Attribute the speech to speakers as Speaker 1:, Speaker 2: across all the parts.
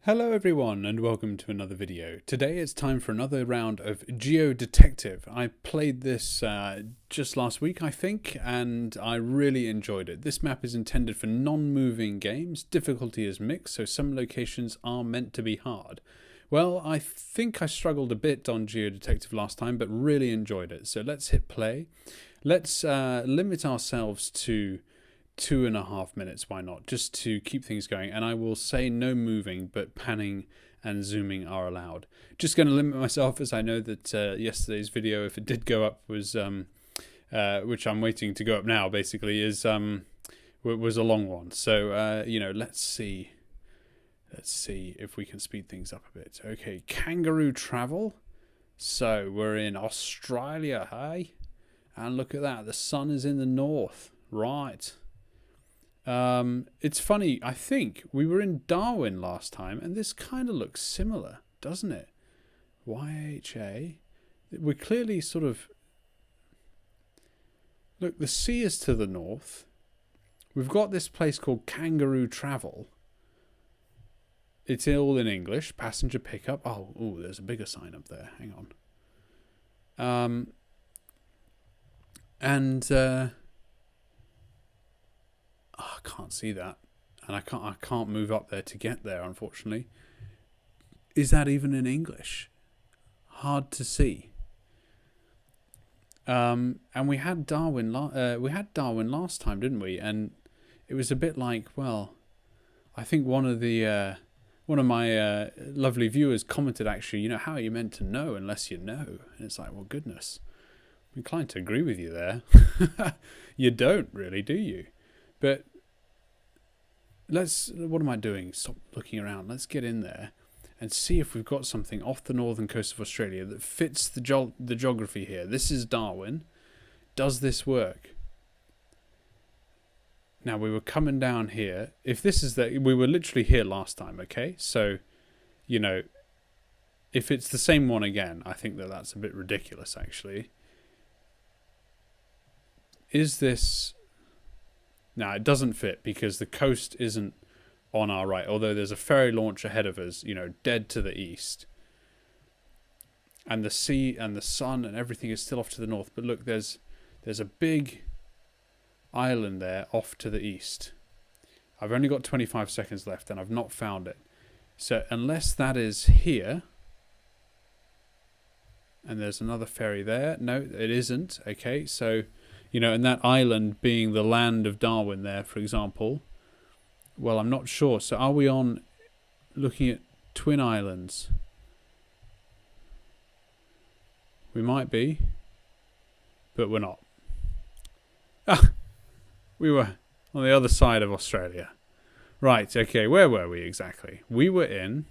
Speaker 1: Hello everyone and welcome to another video. Today it's time for another round of GeoDetective. I played this just last week I think and I really enjoyed it. This map is intended for non-moving games. Difficulty is mixed, so some locations are meant to be hard. Well, I think I struggled a bit on GeoDetective last time but really enjoyed it. So let's hit play. Let's limit ourselves to 2.5 minutes, why not, just to keep things going. And I will say no moving, but panning and zooming are allowed. Just going to limit myself, as I know that yesterday's video, if it did go up, was which I'm waiting to go up now, basically, is was a long one. So you know, let's see if we can speed things up a bit. Okay, kangaroo travel. So we're in Australia, hey, and look at that, the sun is in the north, right? It's funny, I think we were in Darwin last time and this kind of looks similar, doesn't it? YHA. We're clearly sort of... Look, the sea is to the north. We've got this place called Kangaroo Travel. It's all in English. Passenger pickup. Oh, ooh, there's a bigger sign up there. Hang on. Oh, I can't see that, and I can't move up there to get there, unfortunately. Is that even in English? Hard to see. And we had Darwin. Last time, didn't we? And it was a bit like, well, I think one of my lovely viewers commented, actually, you know, how are you meant to know unless you know? And it's like, well, goodness, I'm inclined to agree with you there. You don't really, do you? But what am I doing? Stop looking around. Let's get in there and see if we've got something off the northern coast of Australia that fits the geography here. This is Darwin. Does this work? Now, we were coming down here. If this is we were literally here last time, okay? So, you know, if it's the same one again, I think that's a bit ridiculous, actually. Is this... Now, it doesn't fit because the coast isn't on our right, although there's a ferry launch ahead of us, you know, dead to the east. And the sea and the sun and everything is still off to the north. But look, there's a big island there off to the east. I've only got 25 seconds left and I've not found it. So unless that is here, and there's another ferry there. No, it isn't. Okay, so... You know, and that island being the land of Darwin there, for example. Well, I'm not sure. So are we on looking at twin islands? We might be, but we're not. Ah, we were on the other side of Australia. Right, okay, where were we exactly? We were in...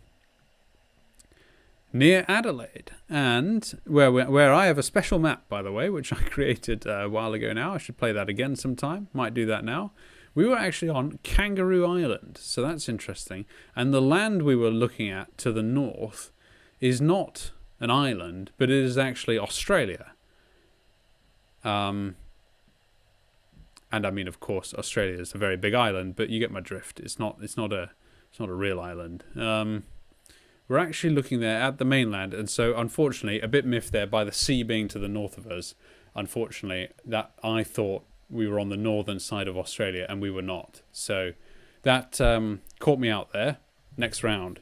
Speaker 1: near Adelaide, and where I have a special map, by the way, which I created a while ago now. I should play that again sometime. Might do that now. We were actually on Kangaroo Island, so that's interesting. And the land we were looking at to the north is not an island, but it is actually Australia. And I mean, of course, Australia is a very big island, but you get my drift. It's not a real island. We're actually looking there at the mainland, and so unfortunately a bit miffed there by the sea being to the north of us. Unfortunately, that I thought we were on the northern side of Australia and we were not. So that caught me out there. Next round.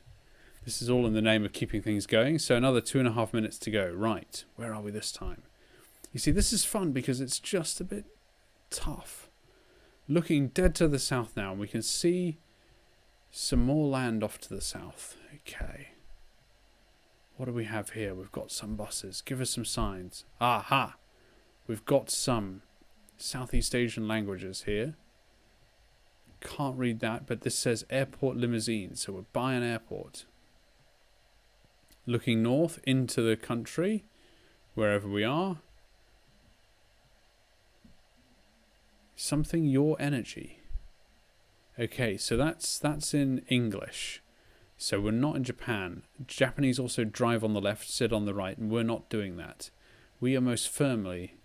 Speaker 1: This is all in the name of keeping things going. So another 2.5 minutes to go. Right, where are we this time? You see, this is fun because it's just a bit tough. Looking dead to the south now, and we can see some more land off to the south. Okay. What do we have here? We've got some buses. Give us some signs. Aha! We've got some Southeast Asian languages here. Can't read that, but this says airport limousine. So we're by an airport. Looking north into the country, wherever we are. Something your energy. Okay, so that's in English. So we're not in Japan. Japanese also drive on the left, sit on the right, and we're not doing that. We are most firmly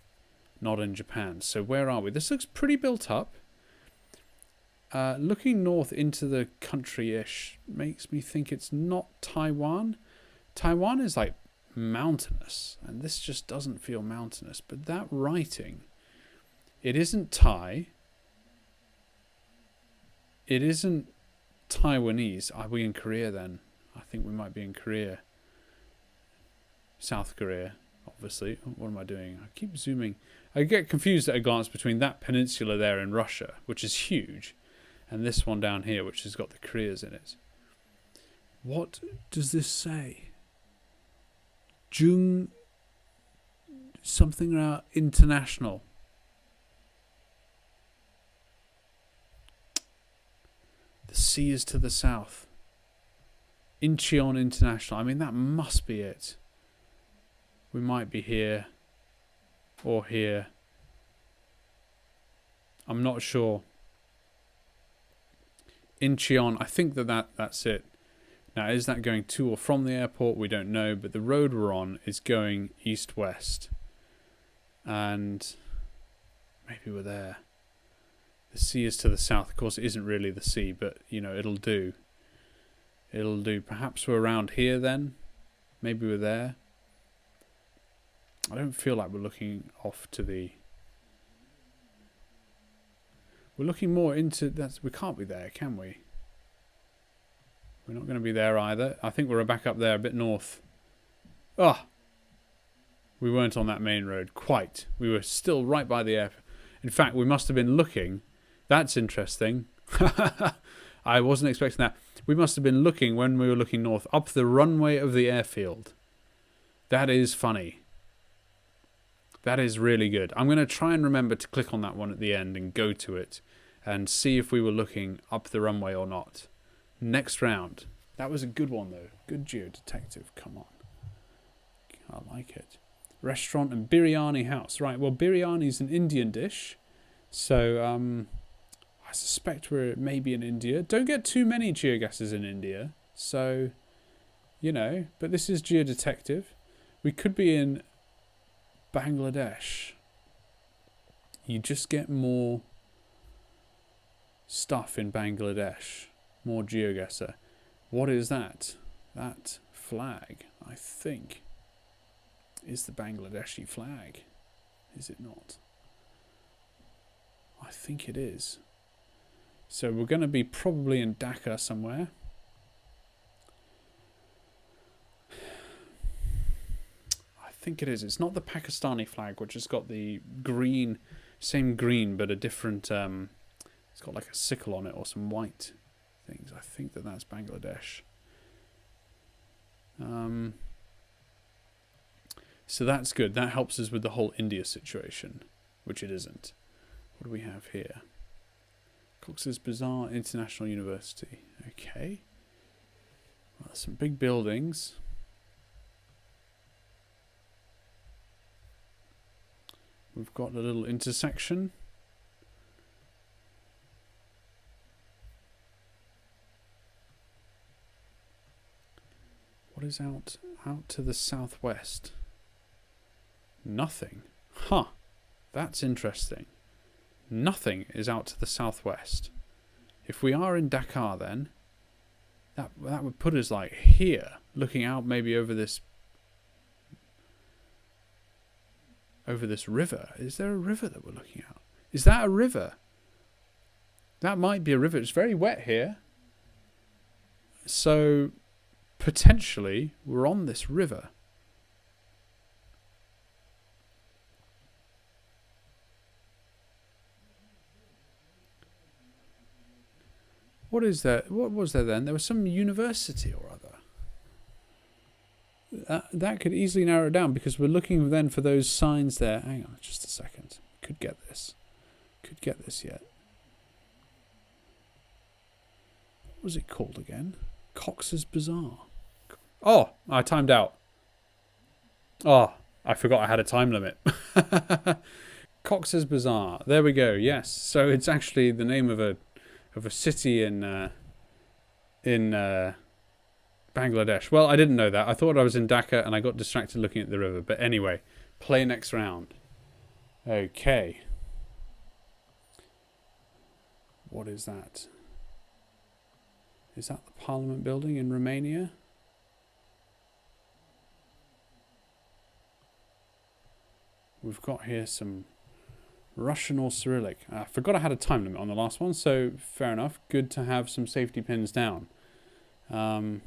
Speaker 1: not in Japan. So where are we? This looks pretty built up. Looking north into the country-ish makes me think it's not Taiwan. Taiwan is like mountainous, and this just doesn't feel mountainous. But that writing, it isn't Thai. It isn't Taiwanese. Are we in Korea then? I think we might be in Korea. South Korea, obviously. What am I doing? I keep zooming. I get confused at a glance between that peninsula there in Russia, which is huge, and this one down here, which has got the Koreas in it. What does this say? Jung something about international. The sea is to the south. Incheon International. I mean, that must be it. We might be here or here. I'm not sure. Incheon. I think that's it. Now, is that going to or from the airport? We don't know, but the road we're on is going east-west. And maybe we're there. The sea is to the south. Of course, it isn't really the sea, but, you know, it'll do. It'll do. Perhaps we're around here then. Maybe we're there. I don't feel like we're looking off to the... We're looking more into... We can't be there, can we? We're not going to be there either. I think we're back up there, a bit north. Ah! We weren't on that main road, quite. We were still right by the airport. In fact, we must have been looking... That's interesting. I wasn't expecting that. We must have been looking, when we were looking north, up the runway of the airfield. That is funny. That is really good. I'm going to try and remember to click on that one at the end and go to it and see if we were looking up the runway or not. Next round. That was a good one, though. Good GeoDetective. Come on. I like it. Restaurant and biryani house. Right, well, biryani is an Indian dish. So, I suspect we're maybe in India. Don't get too many GeoGuessrs in India. So, you know, but this is GeoDetective. We could be in Bangladesh. You just get more stuff in Bangladesh. More GeoGuessr. What is that? That flag, I think, is the Bangladeshi flag. Is it not? I think it is. So we're going to be probably in Dhaka somewhere. I think it is. It's not the Pakistani flag, which has got the green, same green, but a different, it's got like a sickle on it or some white things. I think that's Bangladesh. So that's good. That helps us with the whole India situation, which it isn't. What do we have here? Cox's Bazar International University. Okay. Well, there's some big buildings. We've got a little intersection. What is out to the southwest? Nothing. Huh. That's interesting. Nothing is out to the southwest. If we are in Dakar, then that would put us like here, looking out maybe over this river. Is there a river that we're looking at? Is that a river? That might be a river. It's very wet here. So potentially we're on this river. What is there? What was there then? There was some university or other. That could easily narrow it down because we're looking then for those signs there. Hang on just a second. Could get this. Could get this yet. What was it called again? Cox's Bazar. Oh, I timed out. Oh, I forgot I had a time limit. Cox's Bazar. There we go. Yes. So it's actually the name of a city in Bangladesh. Well, I didn't know that. I thought I was in Dhaka and I got distracted looking at the river. But anyway, play next round. Okay. What is that? Is that the Parliament building in Romania? We've got here some Russian or Cyrillic. I forgot I had a time limit on the last one, so fair enough. Good to have some safety pins down. Of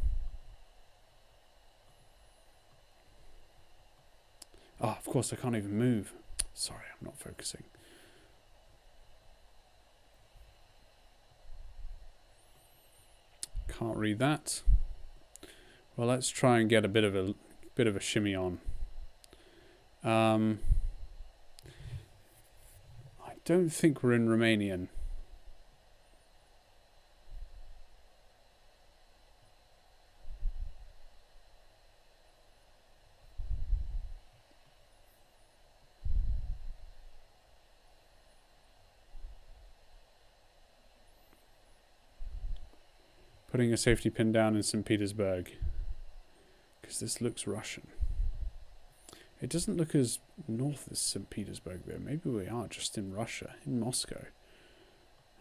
Speaker 1: course I can't even move. Sorry, I'm not focusing. Can't read that. Well, let's try and get a bit of a shimmy on. I don't think we're in Romanian. Putting a safety pin down in St. Petersburg, because this looks Russian. It doesn't look as north as St. Petersburg though. Maybe we are just in Russia, in Moscow.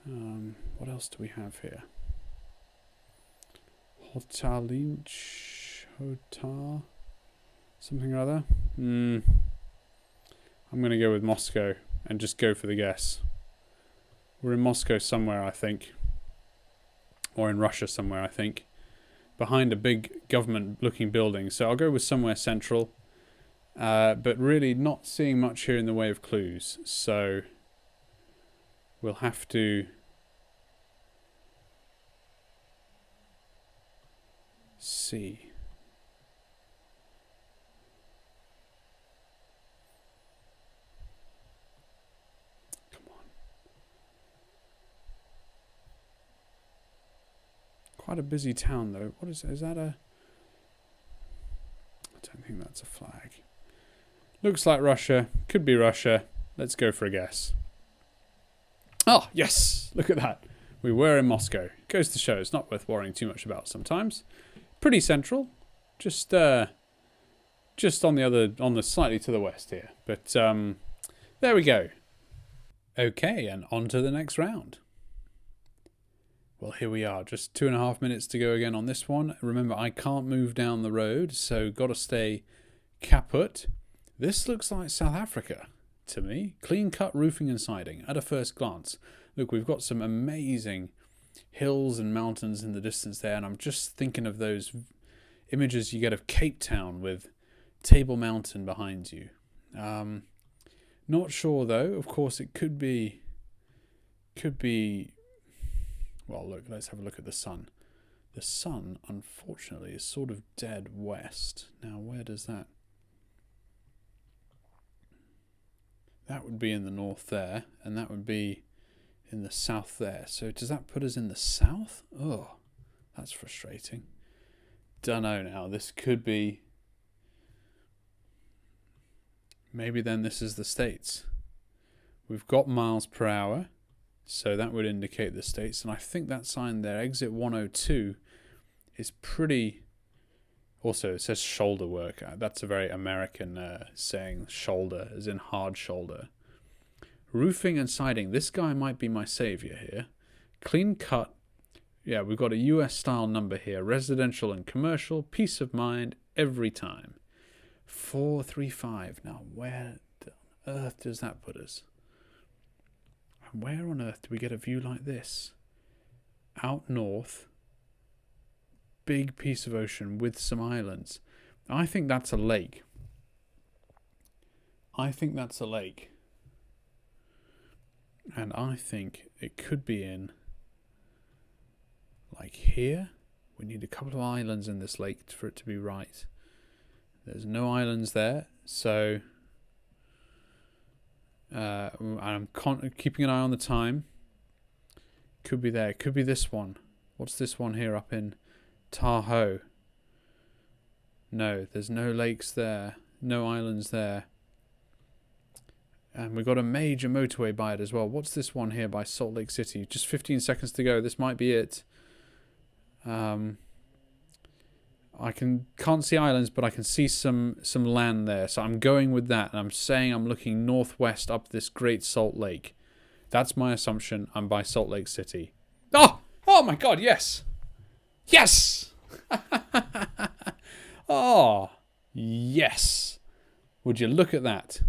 Speaker 1: What else do we have here? Hotalinch, something or other. I'm going to go with Moscow and just go for the guess. We're in Moscow somewhere, I think. Or in Russia somewhere, I think. Behind a big government-looking building. So I'll go with somewhere central. But really not seeing much here in the way of clues. So we'll have to see. Come on. Quite a busy town though. What is that a... I don't think that's a flag. Looks like Russia. Could be Russia. Let's go for a guess. Oh, yes! Look at that. We were in Moscow. Goes to show it's not worth worrying too much about sometimes. Pretty central. Just on the slightly to the west here. But there we go. Okay, and on to the next round. Well, here we are. Just 2.5 minutes to go again on this one. Remember, I can't move down the road, so got to stay kaput. This looks like South Africa to me. Clean-cut roofing and siding at a first glance. Look, we've got some amazing hills and mountains in the distance there, and I'm just thinking of those images you get of Cape Town with Table Mountain behind you. Not sure, though. Of course, it could be... Well, look, let's have a look at the sun. The sun, unfortunately, is sort of dead west. Now, where does that... That would be in the north there, and that would be in the south there. So does that put us in the south? Oh, that's frustrating. Dunno now. This could be... Maybe then this is the States. We've got miles per hour, so that would indicate the States. And I think that sign there, exit 102, is pretty... Also, it says shoulder work. That's a very American saying, shoulder, as in hard shoulder. Roofing and siding. This guy might be my savior here. Clean cut. Yeah, we've got a U.S. style number here. Residential and commercial. Peace of mind every time. 435. Now, where on earth does that put us? And where on earth do we get a view like this? Out north. Big piece of ocean with some islands. I think that's a lake. And I think it could be in like here. We need a couple of islands in this lake for it to be right. There's no islands there, so I'm keeping an eye on the time. Could be there. Could be this one. What's this one here up in Tahoe? No, there's no lakes there, no islands there. And we've got a major motorway by it as well. What's this one here by Salt Lake City? Just 15 seconds to go. This might be it. I can't see islands, but I can see some land there. So I'm going with that. And I'm saying I'm looking northwest up this Great Salt Lake. That's my assumption. I'm by Salt Lake City. Oh! Oh my god, yes! Yes! Oh, yes. Would you look at that?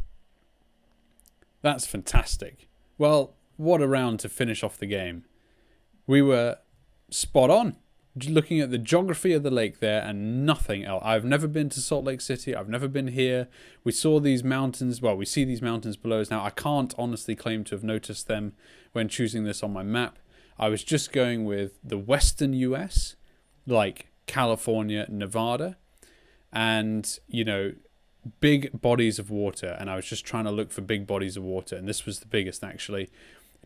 Speaker 1: That's fantastic. Well, what a round to finish off the game. We were spot on. Looking at the geography of the lake there and nothing else. I've never been to Salt Lake City. I've never been here. We saw these mountains. Well, we see these mountains below us now. I can't honestly claim to have noticed them when choosing this on my map. I was just going with the western US, like California, Nevada, and, you know, big bodies of water. And I was just trying to look for big bodies of water. And this was the biggest, actually.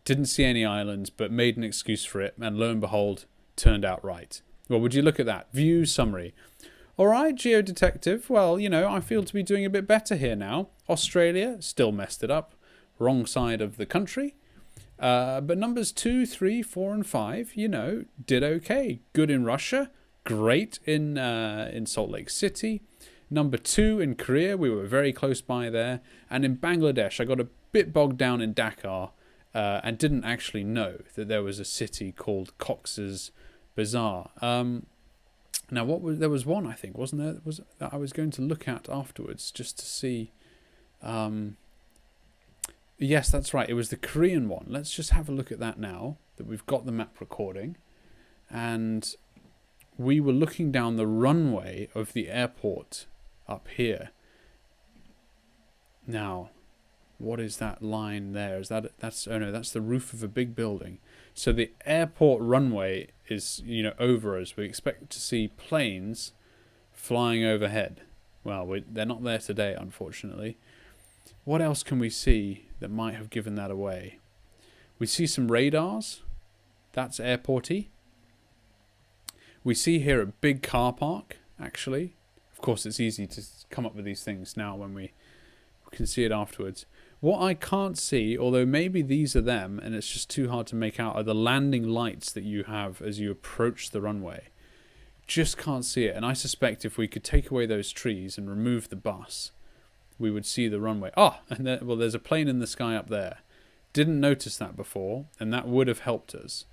Speaker 1: Didn't see any islands, but made an excuse for it. And lo and behold, turned out right. Well, would you look at that? View summary. All right, GeoDetective. Well, you know, I feel to be doing a bit better here now. Australia, still messed it up. Wrong side of the country. But numbers 2, 3, 4, and 5, you know, did okay. Good in Russia. Great in Salt Lake City. Number 2 in Korea, we were very close by there. And in Bangladesh, I got a bit bogged down in Dakar and didn't actually know that there was a city called Cox's Bazar. Now, there was one, I think, wasn't there? That I was going to look at afterwards just to see. Yes, that's right. It was the Korean one. Let's just have a look at that now that we've got the map recording. And we were looking down the runway of the airport up here. Now, what is that line there? That's the roof of a big building. So the airport runway is, you know, over us. We expect to see planes flying overhead. Well, they're not there today, unfortunately. What else can we see that might have given that away? We see some radars. That's airporty. We see here a big car park, actually. Of course, it's easy to come up with these things now when we can see it afterwards. What I can't see, although maybe these are them and it's just too hard to make out, are the landing lights that you have as you approach the runway. Just can't see it. And I suspect if we could take away those trees and remove the bus, we would see the runway. And there's a plane in the sky up there. Didn't notice that before, and that would have helped us.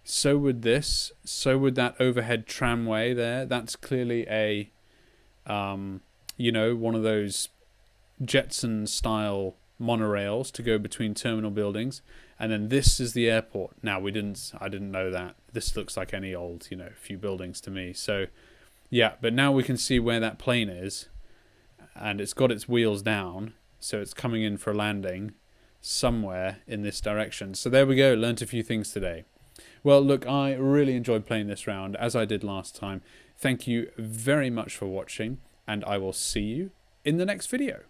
Speaker 1: So would this. So would that overhead tramway there. That's clearly a, one of those Jetson-style monorails to go between terminal buildings. And then this is the airport. Now, I didn't know that. This looks like any old, few buildings to me. So, yeah, but now we can see where that plane is. And it's got its wheels down. So it's coming in for a landing somewhere in this direction. So there we go. Learned a few things today. Well, look, I really enjoyed playing this round, as I did last time. Thank you very much for watching, and I will see you in the next video.